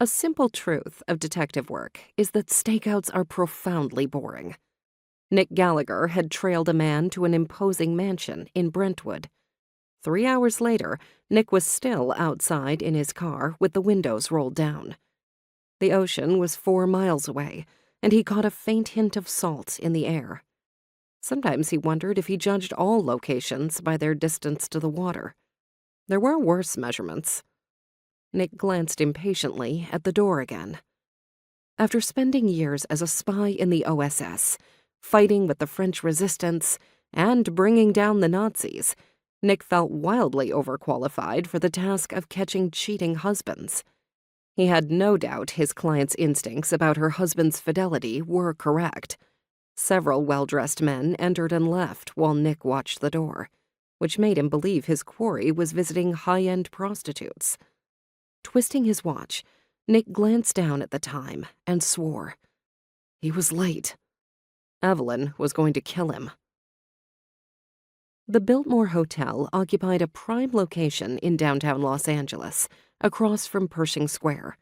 A simple truth of detective work is that stakeouts are profoundly boring. Nick Gallagher had trailed a man to an imposing mansion in Brentwood. 3 hours later, Nick was still outside in his car with the windows rolled down. The ocean was 4 miles away, and he caught a faint hint of salt in the air. Sometimes he wondered if he judged all locations by their distance to the water. There were worse measurements. Nick glanced impatiently at the door again. After spending years as a spy in the OSS, fighting with the French resistance, and bringing down the Nazis, Nick felt wildly overqualified for the task of catching cheating husbands. He had no doubt his client's instincts about her husband's fidelity were correct. Several well-dressed men entered and left while Nick watched the door, which made him believe his quarry was visiting high-end prostitutes. Twisting his watch, Nick glanced down at the time and swore. He was late. Evelyn was going to kill him. The Biltmore Hotel occupied a prime location in downtown Los Angeles, across from Pershing Square.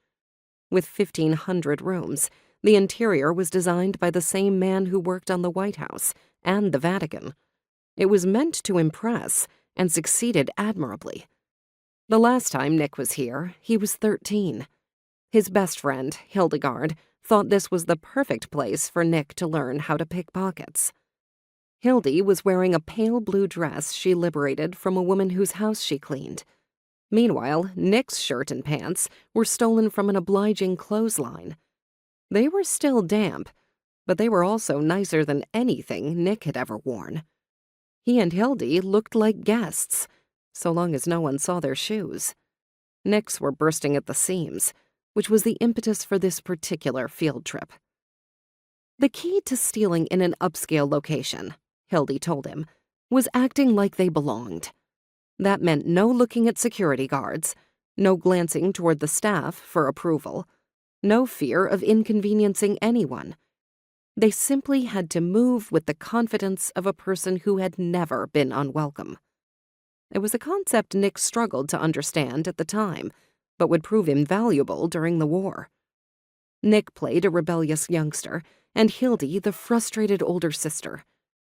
With 1,500 rooms, the interior was designed by the same man who worked on the White House and the Vatican. It was meant to impress and succeeded admirably. The last time Nick was here, he was 13. His best friend, Hildegard, thought this was the perfect place for Nick to learn how to pick pockets. Hildy was wearing a pale blue dress she liberated from a woman whose house she cleaned. Meanwhile, Nick's shirt and pants were stolen from an obliging clothesline. They were still damp, but they were also nicer than anything Nick had ever worn. He and Hildy looked like guests, so long as no one saw their shoes. Nick's were bursting at the seams, which was the impetus for this particular field trip. The key to stealing in an upscale location, Hildy told him, was acting like they belonged. That meant no looking at security guards, no glancing toward the staff for approval, no fear of inconveniencing anyone. They simply had to move with the confidence of a person who had never been unwelcome. It was a concept Nick struggled to understand at the time, but would prove invaluable during the war. Nick played a rebellious youngster, and Hildy the frustrated older sister.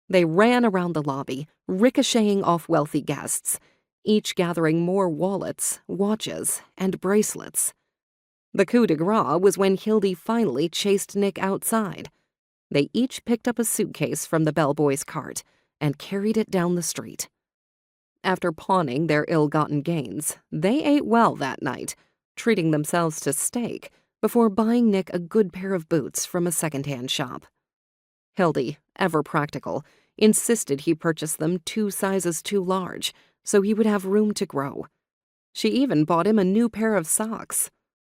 They ran around the lobby, ricocheting off wealthy guests, each gathering more wallets, watches, and bracelets. The coup de grace was when Hildy finally chased Nick outside. They each picked up a suitcase from the bellboy's cart and carried it down the street. After pawning their ill-gotten gains, they ate well that night, treating themselves to steak before buying Nick a good pair of boots from a second-hand shop. Hildy, ever practical, insisted he purchase them 2 sizes too large so he would have room to grow. She even bought him a new pair of socks.